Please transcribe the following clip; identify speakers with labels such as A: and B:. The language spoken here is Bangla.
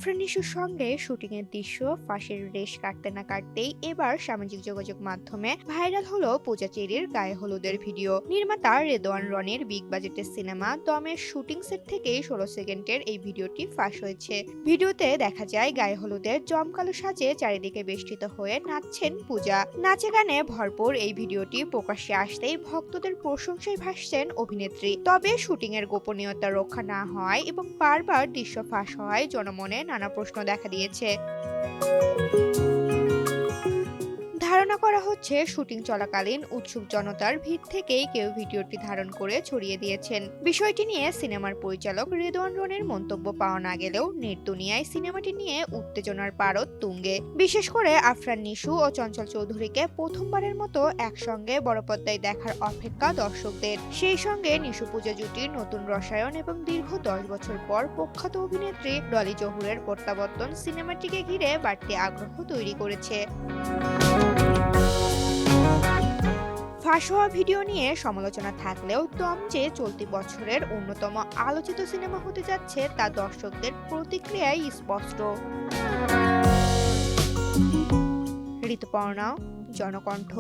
A: আফরান নিশোর সঙ্গে শুটিং এর দৃশ্য ফাঁসের রেশ কাটতে না কাটতেই এবার সামাজিক যোগাযোগ মাধ্যমে ভাইরাল হলো পূজা চেরির গায়ে হলুদের ভিডিও। নির্মাতা রেদওয়ান রনির বিগ বাজেটের সিনেমা দমের শুটিং সেট থেকেই 16 সেকেন্ডের এই ভিডিওটি ফাঁস হয়েছে। ভিডিওতে দেখা যায় গায়ে হলুদের জমকালো সাজে চারিদিকে বেষ্টিত হয়ে নাচছেন পূজা। নাচে গানে ভরপুর এই ভিডিওটি প্রকাশ্যে আসতেই ভক্তদের প্রশংসায় ভাসছেন অভিনেত্রী। তবে শুটিং এর গোপনীয়তা রক্ষা না হওয়ায় এবং বারবার দৃশ্য ফাঁস হওয়ায় জনমনে নানা প্রশ্ন দেখা দিয়েছে। ধারণা করা হচ্ছে শুটিং চলাকালীন উৎসুক জনতার ভিড় থেকেই কেউ ভিডিওটি ধারণ করে ছড়িয়ে দিয়েছেন। বিষয়টি নিয়ে সিনেমার পরিচালক রেদওয়ান রনির মন্তব্য পাওয়া না গেলেও নেট দুনিয়ায় সিনেমাটি নিয়ে উত্তেজনার পারদ তুঙ্গে। বিশেষ করে আফরান নিশো ও চঞ্চল চৌধুরীকে প্রথমবারের মতো একসঙ্গে বড় পর্দায় দেখার অপেক্ষা দর্শকদের। সেই সঙ্গে নিশো পূজা জুটির নতুন রসায়ন এবং দীর্ঘ 10 বছর পর প্রখ্যাত অভিনেত্রী ডলি জহুরের প্রত্যাবর্তন সিনেমাটিকে ঘিরে বাড়তি আগ্রহ তৈরি করেছে। ফাঁস হওয়া ভিডিও নিয়ে সমালোচনা থাকলেও দম যে চলতি বছরের অন্যতম আলোচিত সিনেমা হতে যাচ্ছে তা দর্শকদের প্রতিক্রিয়ায় স্পষ্ট। ঋতুপর্ণা, জনকণ্ঠ।